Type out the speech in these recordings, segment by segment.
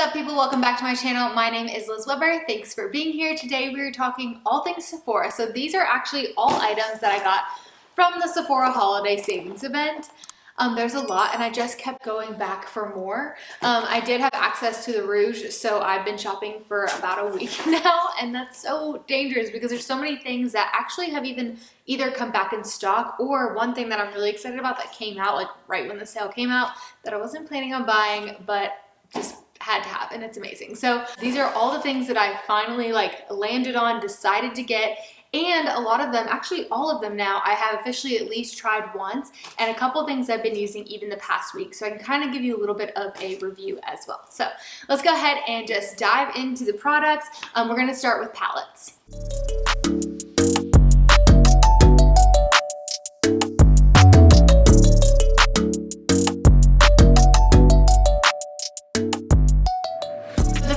What's up, people? Welcome back to my channel. My name is Liz Weber. Thanks for being here. Today we're talking all things Sephora. So these are actually all items that I got from the Sephora Holiday Savings Event. There's a lot and I just kept going back for more. I did have access to the Rouge, so I've been shopping for about a week now, and that's so dangerous because there's so many things that actually have either come back in stock, or one thing that I'm really excited about that came out like right when the sale came out that I wasn't planning on buying but just had to have, and it's amazing. So these are all the things that I finally landed on, decided to get, and a lot of them, actually all of them now, I have officially at least tried once, and a couple things I've been using even the past week, so I can kind of give you a little bit of a review as well. So let's go ahead and just dive into the products. We're going to start with palettes.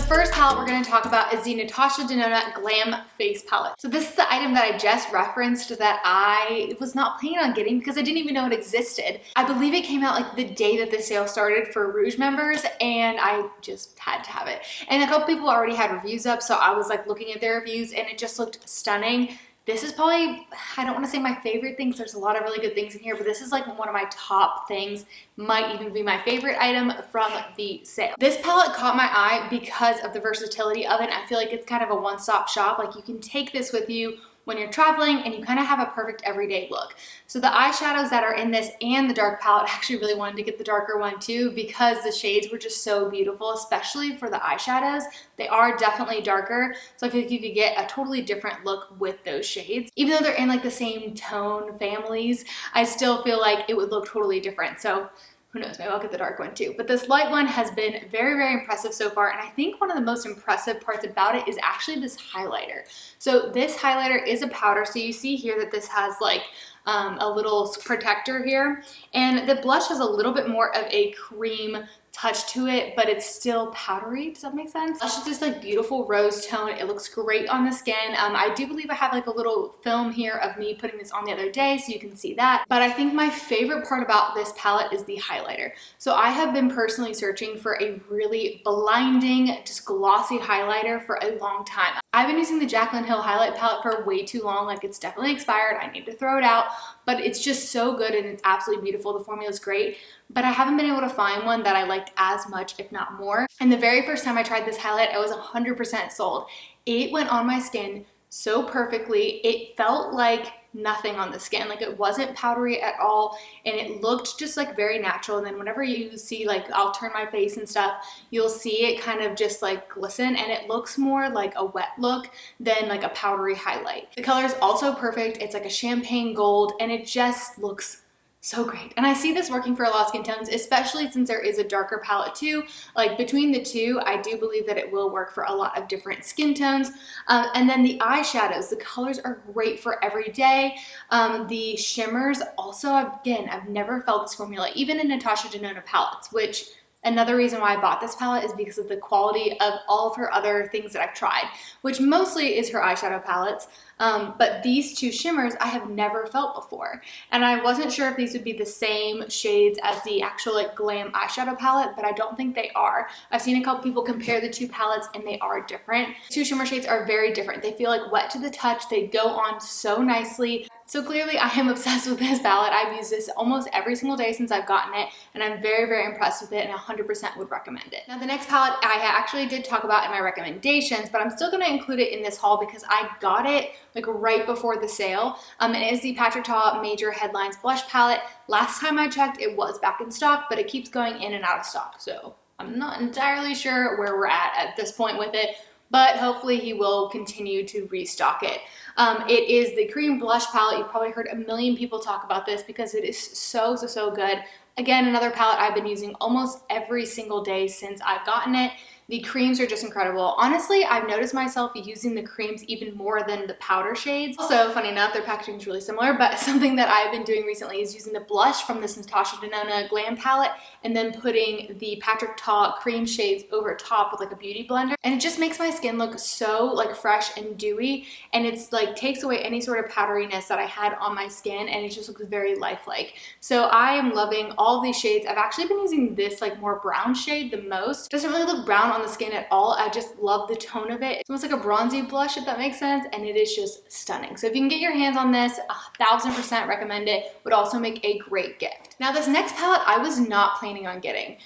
First palette we're going to talk about is the NATASHA DENONA Glam Face Palette. So this is the item that I just referenced that I was not planning on getting because I didn't even know it existed. I believe it came out like the day that the sale started for Rouge members, and I just had to have it. And a couple people already had reviews up, so I was like looking at their reviews and it just looked stunning. This is probably, I don't want to say my favorite things, there's a lot of really good things in here, but this is like one of my top things, might even be my favorite item from the sale. This palette caught my eye because of the versatility of it. I feel like it's kind of a one-stop shop. Like you can take this with you when you're traveling and you kind of have a perfect everyday look. So the eyeshadows that are in this and the dark palette, I actually really wanted to get the darker one too because the shades were just so beautiful, especially for the eyeshadows. They are definitely darker, so I feel like you could get a totally different look with those shades. Even though they're in like the same tone families, I still feel like it would look totally different. So who knows, maybe I'll get the dark one too. But this light one has been very, very impressive so far. And I think one of the most impressive parts about it is actually this highlighter. So this highlighter is a powder. So you see here that this has like a little protector here. And the blush has a little bit more of a cream touch to it, but it's still powdery. Does that make sense? Blush is just like beautiful rose tone. It looks great on the skin. I do believe I have like a little film here of me putting this on the other day, so you can see that. But I think my favorite part about this palette is the highlighter. So I have been personally searching for a really blinding, just glossy highlighter for a long time. I've been using the Jaclyn Hill highlight palette for way too long. Like it's definitely expired. I need to throw it out, but it's just so good and it's absolutely beautiful. The formula is great, but I haven't been able to find one that I liked as much, if not more. And the very first time I tried this highlight, I was 100% sold. It went on my skin so perfectly. It felt like nothing on the skin. Like it wasn't powdery at all, and it looked just like very natural. And then whenever you see, like I'll turn my face and stuff, you'll see it kind of just like glisten, and it looks more like a wet look than like a powdery highlight. The color is also perfect. It's like a champagne gold, and it just looks so great. And I see this working for a lot of skin tones, especially since there is a darker palette too. Like between the two, I do believe that it will work for a lot of different skin tones. And then the eyeshadows, the colors are great for every day. The shimmers also, again, I've never felt this formula, even in NATASHA DENONA palettes, which another reason why I bought this palette is because of the quality of all of her other things that I've tried, which mostly is her eyeshadow palettes. But these two shimmers I have never felt before. And I wasn't sure if these would be the same shades as the actual like glam eyeshadow palette, but I don't think they are. I've seen a couple people compare the two palettes and they are different. The two shimmer shades are very different. They feel like wet to the touch. They go on so nicely. So clearly I am obsessed with this palette. I've used this almost every single day since I've gotten it, and I'm very, very impressed with it and 100% would recommend it. Now the next palette I actually did talk about in my recommendations, but I'm still going to include it in this haul because I got it like right before the sale. It is the PATRICKA Major Headlines Blush Palette. Last time I checked, it was back in stock, but it keeps going in and out of stock. So I'm not entirely sure where we're at this point with it, but hopefully he will continue to restock it. It is the cream blush palette. You've probably heard a million people talk about this because it is so good. Again, another palette I've been using almost every single day since I've gotten it. The creams are just incredible. Honestly, I've noticed myself using the creams even more than the powder shades. Also, funny enough, their packaging is really similar, but something that I've been doing recently is using the blush from this NATASHA DENONA Glam palette and then putting the PATRICKA cream shades over top with like a beauty blender. And it just makes my skin look so like fresh and dewy, and it's like takes away any sort of powderiness that I had on my skin, and it just looks very lifelike. So I am loving all all of these shades. I've actually been using this like more brown shade the most. It doesn't really look brown on the skin at all. I just love the tone of it. It's almost like a bronzy blush, if that makes sense, and it is just stunning. So if you can get your hands on this, 1000% recommend it. Would also make a great gift. Now this next palette I was not planning on getting.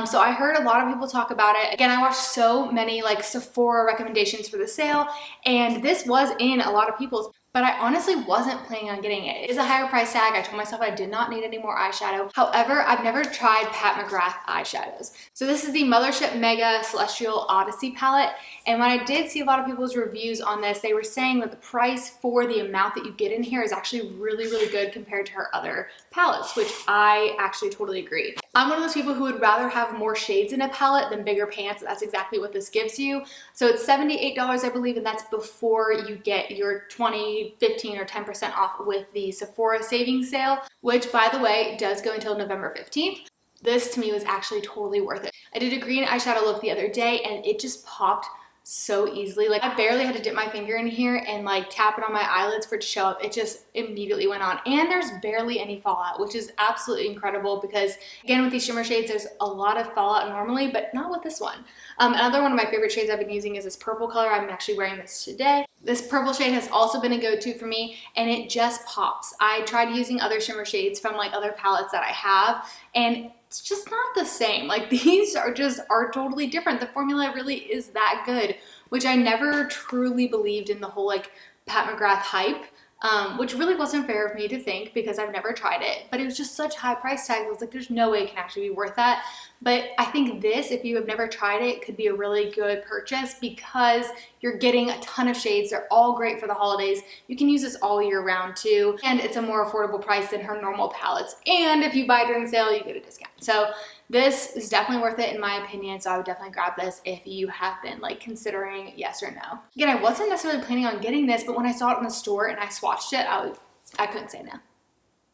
So I heard a lot of people talk about it. Again, I watched so many like Sephora recommendations for the sale, and this was in a lot of people's, but I honestly wasn't planning on getting it. It is a higher price tag. I told myself I did not need any more eyeshadow. However, I've never tried Pat McGrath eyeshadows. So this is the Mothership Mega Celestial Odyssey palette. And when I did see a lot of people's reviews on this, they were saying that the price for the amount that you get in here is actually really, really good compared to her other palettes, which I actually totally agree. I'm one of those people who would rather have more shades in a palette than bigger pants. That's exactly what this gives you. So it's $78, I believe, and that's before you get your 20, 15, or 10% off with the Sephora Savings Sale, which, by the way, does go until November 15th. This to me was actually totally worth it. I did a green eyeshadow look the other day and it just popped so easily. Like I barely had to dip my finger in here and like tap it on my eyelids for it to show up. It just immediately went on, and there's barely any fallout, which is absolutely incredible because again, with these shimmer shades, there's a lot of fallout normally, but not with this one. Another one of my favorite shades I've been using is this purple color. I'm actually wearing this today. This purple shade has also been a go-to for me, and it just pops. I tried using other shimmer shades from like other palettes that I have, and it's just not the same. Like these are totally different. The formula really is that good, which I never truly believed in the whole like Pat McGrath hype. Which really wasn't fair of me to think because I've never tried it, but it was just such high price tags. I was like, there's no way it can actually be worth that. But I think this, if you have never tried it, could be a really good purchase because you're getting a ton of shades. They're all great for the holidays. You can use this all year round too, and it's a more affordable price than her normal palettes. And if you buy during the sale, you get a discount. So this is definitely worth it in my opinion, so I would definitely grab this if you have been like considering yes or no. Again, I wasn't necessarily planning on getting this, but when I saw it in the store and I swatched it, I couldn't say no.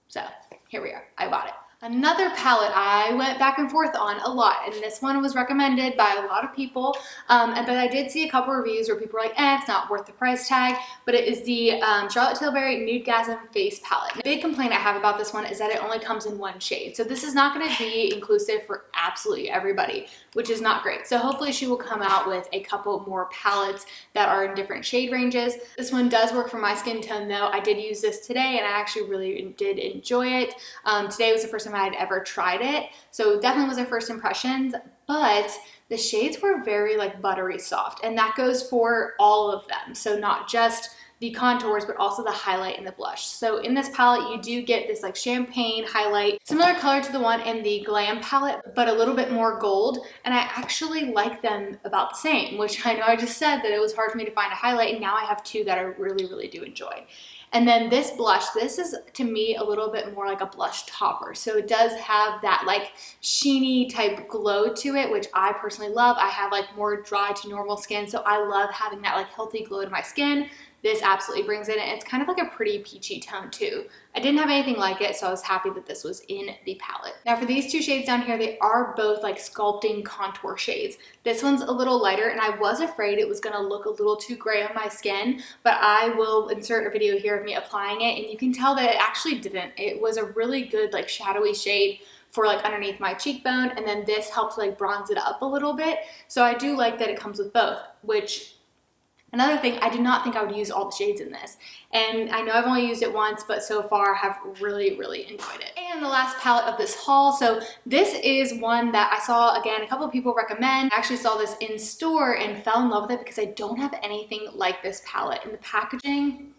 So here we are, I bought it. Another palette I went back and forth on a lot, and this one was recommended by a lot of people, but I did see a couple reviews where people were like, it's not worth the price tag, but it is the Charlotte Tilbury Nudegasm Face Palette. The big complaint I have about this one is that it only comes in one shade, so this is not going to be inclusive for absolutely everybody, which is not great. So hopefully she will come out with a couple more palettes that are in different shade ranges. This one does work for my skin tone though. I did use this today and I actually really did enjoy it. Today was the first time I'd ever tried it, so definitely was our first impressions, but the shades were very like buttery soft, and that goes for all of them. So not just the contours, but also the highlight and the blush. So in this palette, you do get this like champagne highlight, similar color to the one in the Glam palette, but a little bit more gold. And I actually like them about the same, which I know I just said that it was hard for me to find a highlight, and now I have two that I really, really do enjoy. And then this blush, this is to me a little bit more like a blush topper. So it does have that like sheeny type glow to it, which I personally love. I have like more dry to normal skin, so I love having that like healthy glow to my skin. This absolutely brings it in. It's kind of like a pretty peachy tone too. I didn't have anything like it, so I was happy that this was in the palette. Now for these two shades down here, they are both like sculpting contour shades. This one's a little lighter, and I was afraid it was gonna look a little too gray on my skin, but I will insert a video here of me applying it, and you can tell that it actually didn't. It was a really good like shadowy shade for like underneath my cheekbone, and then this helped like bronze it up a little bit. So I do like that it comes with both, which another thing, I did not think I would use all the shades in this. And I know I've only used it once, but so far have really, really enjoyed it. And the last palette of this haul. So this is one that I saw, again, a couple of people recommend. I actually saw this in store and fell in love with it because I don't have anything like this palette. And the packaging,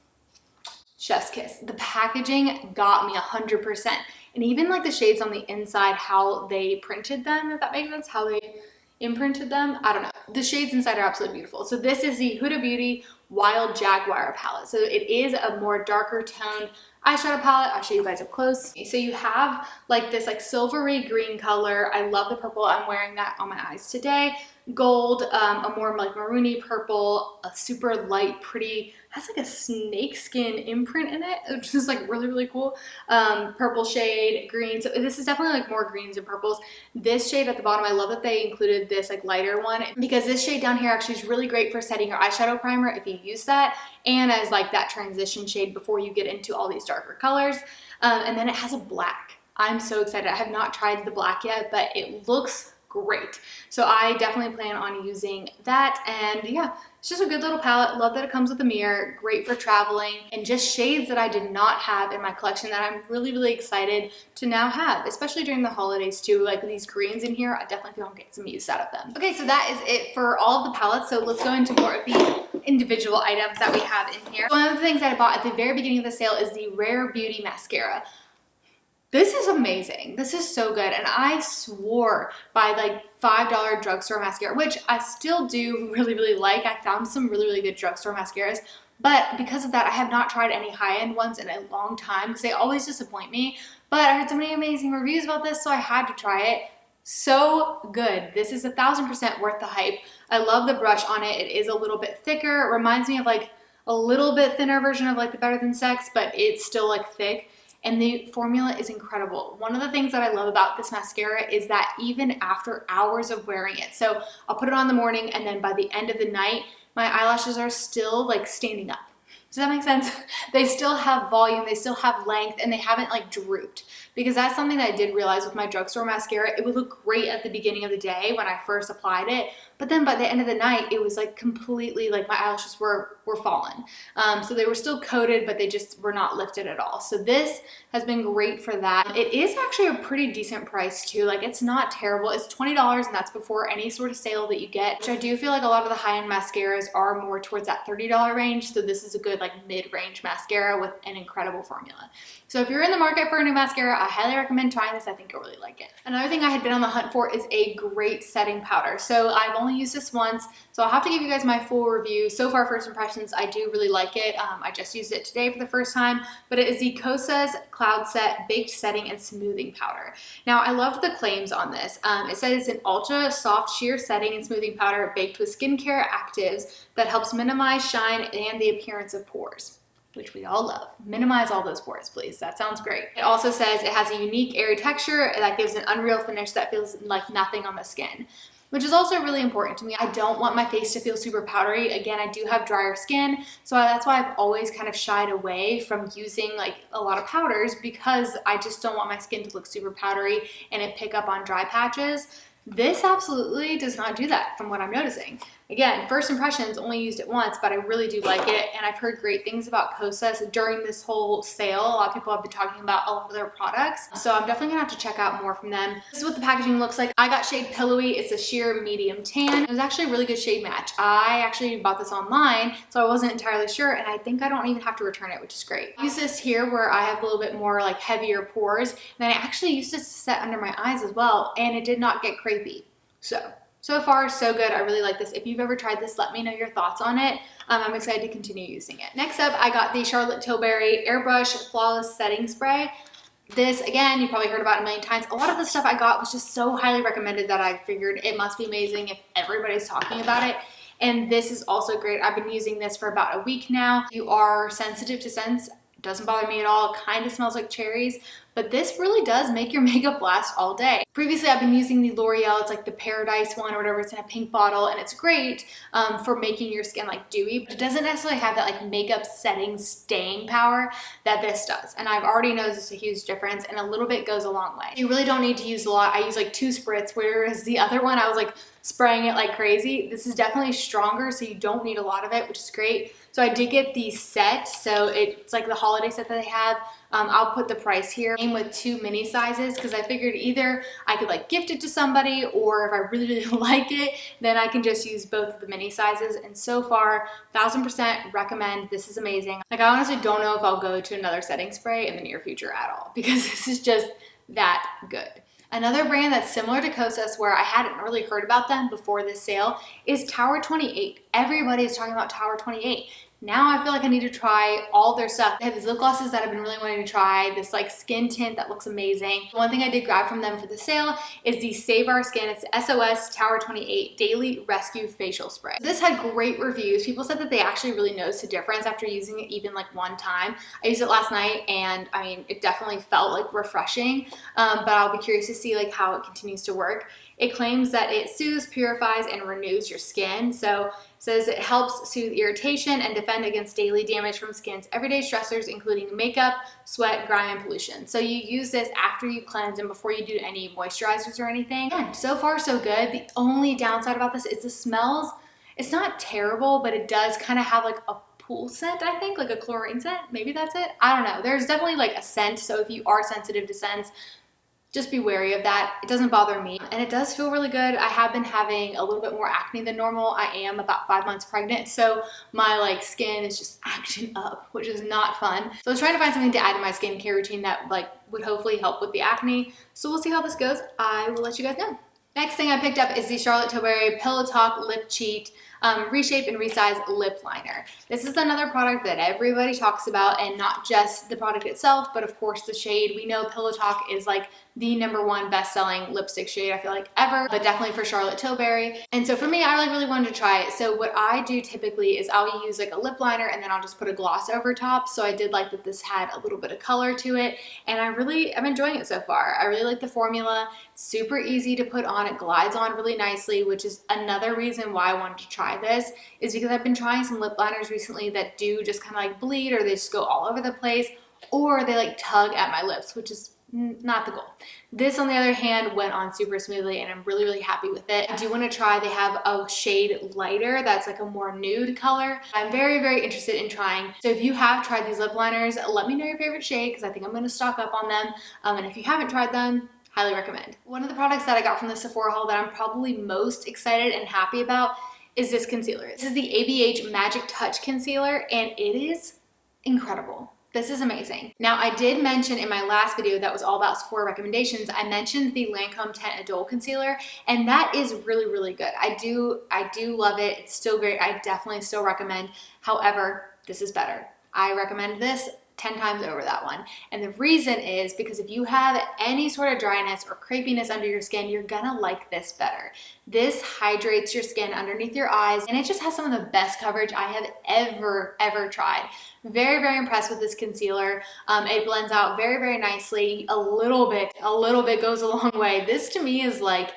chef's kiss. The packaging got me 100%. And even like the shades on the inside, how they printed them, if that makes sense, how they imprinted them, I don't know. The shades inside are absolutely beautiful. So this is the Huda Beauty Wild Jaguar palette. So it is a more darker toned eyeshadow palette. I'll show you guys up close. So you have like this like silvery green color. I love the purple. I'm wearing that on my eyes today. Gold, a more like maroony purple, a super light, pretty, has like a snake skin imprint in it, which is like really, really cool. Purple shade, green. So this is definitely like more greens and purples. This shade at the bottom, I love that they included this like lighter one because this shade down here actually is really great for setting your eyeshadow primer if you use that, and as like that transition shade before you get into all these darker colors. And then it has a black. I'm so excited. I have not tried the black yet, but it looks great. So I definitely plan on using that. And yeah, it's just a good little palette. Love that it comes with a mirror. Great for traveling, and just shades that I did not have in my collection that I'm really, really excited to now have, especially during the holidays too. Like these greens in here, I definitely feel I'll get some use out of them. Okay, so that is it for all of the palettes. So let's go into more of the individual items that we have in here. One of the things that I bought at the very beginning of the sale is the Rare Beauty mascara. This is amazing. This is so good. And I swore by like $5 drugstore mascara, which I still do really, really like. I found some really, really good drugstore mascaras. But because of that, I have not tried any high-end ones in a long time because they always disappoint me. But I heard so many amazing reviews about this, so I had to try it. So good. This is 1000% worth the hype. I love the brush on it. It is a little bit thicker. It reminds me of like a little bit thinner version of like the Better Than Sex, but it's still like thick. And the formula is incredible. One of the things that I love about this mascara is that even after hours of wearing it, so I'll put it on in the morning and then by the end of the night, my eyelashes are still like standing up. Does that make sense? They still have volume, they still have length, and they haven't like drooped. Because that's something that I did realize with my drugstore mascara. It would look great at the beginning of the day when I first applied it, but then by the end of the night, it was like completely like my eyelashes were fallen. So they were still coated, but they just were not lifted at all. So this has been great for that. It is actually a pretty decent price too. Like it's not terrible. It's $20 and that's before any sort of sale that you get, which I do feel like a lot of the high-end mascaras are more towards that $30 range. So this is a good like mid-range mascara with an incredible formula. So if you're in the market for a new mascara, I highly recommend trying this. I think you'll really like it. Another thing I had been on the hunt for is a great setting powder. So I've only used this once, so I'll have to give you guys my full review. So far, first impressions, I do really like it. I just used it today for the first time, but it is the Kosas Cloud Set Baked Setting and Smoothing Powder. Now, I loved the claims on this. It said it's an ultra soft sheer setting and smoothing powder baked with skincare actives that helps minimize shine and the appearance of pores, which we all love. Minimize all those pores, please. That sounds great. It also says it has a unique airy texture that gives an unreal finish that feels like nothing on the skin, which is also really important to me. I don't want my face to feel super powdery. Again, I do have drier skin, so that's why I've always kind of shied away from using like a lot of powders, because I just don't want my skin to look super powdery and it pick up on dry patches. This absolutely does not do that from what I'm noticing. Again, first impressions, only used it once, but I really do like it, and I've heard great things about Kosas during this whole sale. A lot of people have been talking about a lot of their products, so I'm definitely gonna have to check out more from them. This is what the packaging looks like. I got shade Pillowy. It's a sheer medium tan. It was actually a really good shade match. I actually bought this online, so I wasn't entirely sure, and I think I don't even have to return it, which is great. I use this here where I have a little bit more like heavier pores, and then I actually used this to set under my eyes as well, and it did not get crepey. So far, so good. I really like this. If you've ever tried this, let me know your thoughts on it. I'm excited to continue using it. Next up, I got the Charlotte Tilbury Airbrush Flawless Setting Spray. This, again, you probably heard about it a million times. A lot of the stuff I got was just so highly recommended that I figured it must be amazing if everybody's talking about it. And this is also great. I've been using this for about a week now. If you are sensitive to scents, it doesn't bother me at all. It kind of smells like cherries, but this really does make your makeup last all day. Previously, I've been using the L'Oreal, it's like the Paradise one or whatever, it's in a pink bottle, and it's great for making your skin like dewy, but it doesn't necessarily have that like makeup setting staying power that this does. And I've already noticed a huge difference, and a little bit goes a long way. You really don't need to use a lot. I use like 2 spritz, whereas the other one, I was like spraying it like crazy. This is definitely stronger, so you don't need a lot of it, which is great. So I did get the set, so it's like the holiday set that they have. I'll put the price here. I came with 2 mini sizes because I figured either I could like gift it to somebody, or if I really, really like it, then I can just use both of the mini sizes. And so far, 1000% recommend. This is amazing. Like I honestly don't know if I'll go to another setting spray in the near future at all, because this is just that good. Another brand that's similar to Kosas, where I hadn't really heard about them before this sale, is Tower 28. Everybody is talking about Tower 28. Now I feel like I need to try all their stuff. They have these lip glosses that I've been really wanting to try, this like skin tint that looks amazing. One thing I did grab from them for the sale is the Save Our Skin. It's SOS Tower 28 Daily Rescue Facial Spray. This had great reviews. People said that they actually really noticed a difference after using it even like one time. I used it last night, and I mean, it definitely felt like refreshing, but I'll be curious to see like how it continues to work. It claims that it soothes, purifies, and renews your skin. So it says it helps soothe irritation and defend against daily damage from skin's everyday stressors, including makeup, sweat, grime, and pollution. So you use this after you cleanse and before you do any moisturizers or anything. And so far so good. The only downside about this is the smells. It's not terrible, but it does kind of have like a pool scent, I think, like a chlorine scent. Maybe that's it. I don't know. There's definitely like a scent. So if you are sensitive to scents, just be wary of that. It doesn't bother me, and it does feel really good. I have been having a little bit more acne than normal. I am about 5 months pregnant, so my like skin is just acting up, which is not fun. So I was trying to find something to add to my skincare routine that like would hopefully help with the acne. So we'll see how this goes. I will let you guys know. Next thing I picked up is the Charlotte Tilbury Pillow Talk Lip Cheat Reshape and Resize Lip Liner. This is another product that everybody talks about, and not just the product itself, but of course the shade. We know Pillow Talk is like the #1 best-selling lipstick shade, I feel like, ever, but definitely for Charlotte Tilbury. And so for me, I really wanted to try it. So what I do typically is I'll use like a lip liner and then I'll just put a gloss over top. So I did like that this had a little bit of color to it, and I'm enjoying it so far. I really like the formula. Super easy to put on. It glides on really nicely, which is another reason why I wanted to try this, is because I've been trying some lip liners recently that do just kind of like bleed, or they just go all over the place, or they like tug at my lips, which is not the goal. This, on the other hand, went on super smoothly, and I'm really, really happy with it. I do want to try, they have a shade lighter that's like a more nude color. I'm very, very interested in trying. So if you have tried these lip liners, let me know your favorite shade, because I think I'm going to stock up on them. And if you haven't tried them, highly recommend. One of the products that I got from the Sephora haul that I'm probably most excited and happy about is this concealer. This is the ABH Magic Touch Concealer, and it is incredible. This is amazing. Now, I did mention in my last video that was all about Sephora recommendations, I mentioned the Lancome Teint Idole Concealer, and that is really, really good. I do love it. It's still great. I definitely still recommend. However, this is better. I recommend this 10 times over that one. And the reason is because if you have any sort of dryness or crepiness under your skin, you're gonna like this better. This hydrates your skin underneath your eyes, and it just has some of the best coverage I have ever tried. Very, very impressed with this concealer. It blends out very, very nicely. A little bit goes a long way. This to me is like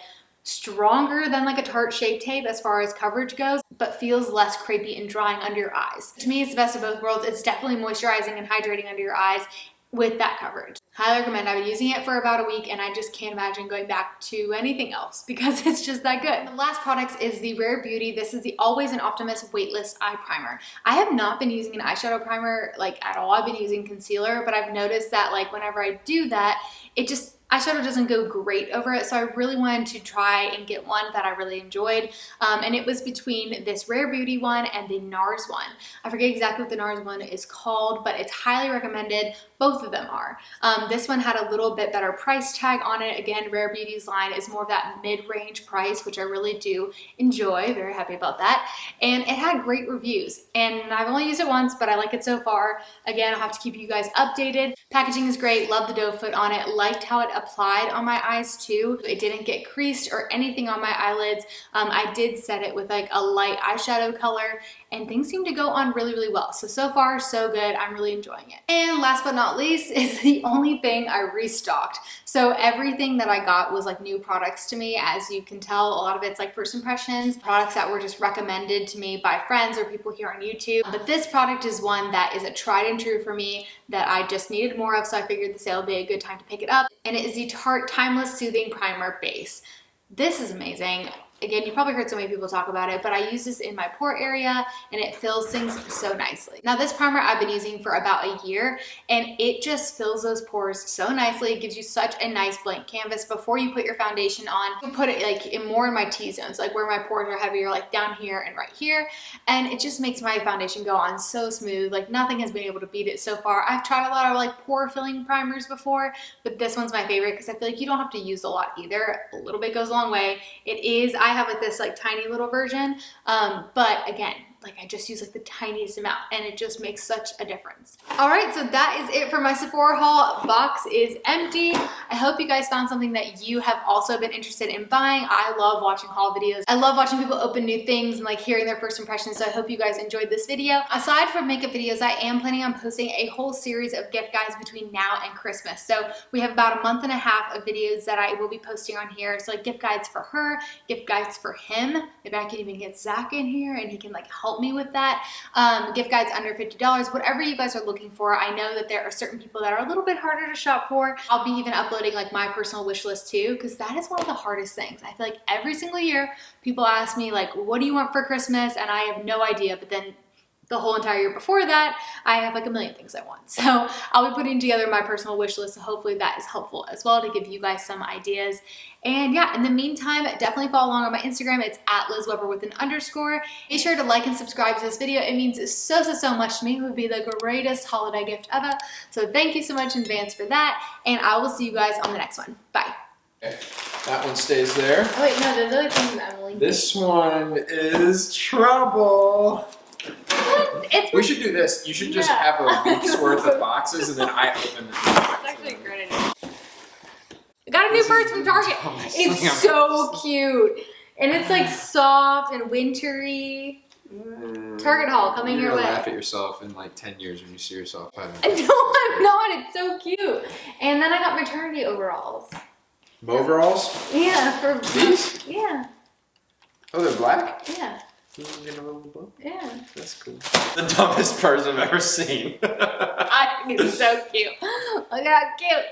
stronger than like a Tarte Shape Tape as far as coverage goes, but feels less crepey and drying under your eyes. To me, it's the best of both worlds. It's definitely moisturizing and hydrating under your eyes with that coverage. Highly recommend. I've been using it for about a week, and I just can't imagine going back to anything else because it's just that good. The last product is the Rare Beauty. This is the Always an Optimist Weightless Eye Primer. I have not been using an eyeshadow primer like at all. I've been using concealer, but I've noticed that like whenever I do that, eyeshadow doesn't go great over it, so I really wanted to try and get one that I really enjoyed, and it was between this Rare Beauty one and the NARS one. I forget exactly what the NARS one is called, but it's highly recommended. Both of them are. This one had a little bit better price tag on it. Again, Rare Beauty's line is more of that mid-range price, which I really do enjoy. Very happy about that. And it had great reviews, and I've only used it once, but I like it so far. Again, I'll have to keep you guys updated. Packaging is great. Love the doe foot on it. Liked how it applied on my eyes too. It didn't get creased or anything on my eyelids. I did set it with like a light eyeshadow color, and things seem to go on really, really well. So far, so good. I'm really enjoying it. And last but not least is the only thing I restocked. So everything that I got was like new products to me. As you can tell, a lot of it's like first impressions, products that were just recommended to me by friends or people here on YouTube. But this product is one that is a tried and true for me that I just needed more of, so I figured the sale would be a good time to pick it up. And it is the Tarte Timeless Soothing Primer Base. This is amazing. Again, you probably heard so many people talk about it, but I use this in my pore area and it fills things so nicely. Now, this primer I've been using for about a year, and it just fills those pores so nicely. It gives you such a nice blank canvas before you put your foundation on. You put it like more in my T-zones, like where my pores are heavier, like down here and right here. And it just makes my foundation go on so smooth. Like nothing has been able to beat it so far. I've tried a lot of like pore filling primers before, but this one's my favorite because I feel like you don't have to use a lot either. A little bit goes a long way. I have like this like tiny little version, but again, like I just use like the tiniest amount, and it just makes such a difference. All right, so that is it for my Sephora haul. Box is empty. I hope you guys found something that you have also been interested in buying. I love watching haul videos. I love watching people open new things and like hearing their first impressions, so I hope you guys enjoyed this video. Aside from makeup videos, I am planning on posting a whole series of gift guides between now and Christmas. So we have about a month and a half of videos that I will be posting on here. So like gift guides for her, gift guides for him. Maybe I can even get Zach in here and he can like help me with that. Gift guides under $50, whatever you guys are looking for. I know that there are certain people that are a little bit harder to shop for. I'll be even uploading like my personal wish list too, because that is one of the hardest things. I feel like every single year people ask me like, what do you want for Christmas? And I have no idea, but then the whole entire year before that, I have like a million things I want. So I'll be putting together my personal wish list. So hopefully that is helpful as well to give you guys some ideas. And yeah, in the meantime, definitely follow along on my Instagram. It's @LizWeber with an _. Be sure to like and subscribe to this video. It means so much to me. It would be the greatest holiday gift ever. So thank you so much in advance for that. And I will see you guys on the next one. Bye. Okay. That one stays there. Oh wait, no, there's other things that I'm linking. This one is trouble. We should do this. You should just have a week's worth of boxes and then I open them. That's actually a great idea. I got a new purse from Target. It's so cute. And it's like soft and wintry. Target haul coming your way. You're gonna laugh at yourself in like 10 years when you see yourself. No, I'm not. It's so cute. And then I got maternity overalls. Overalls? Yeah, for these? Yeah. Oh, they're black? Yeah. Yeah. That's cool. The dumbest purse I've ever seen. I think it's so cute. Look at how cute.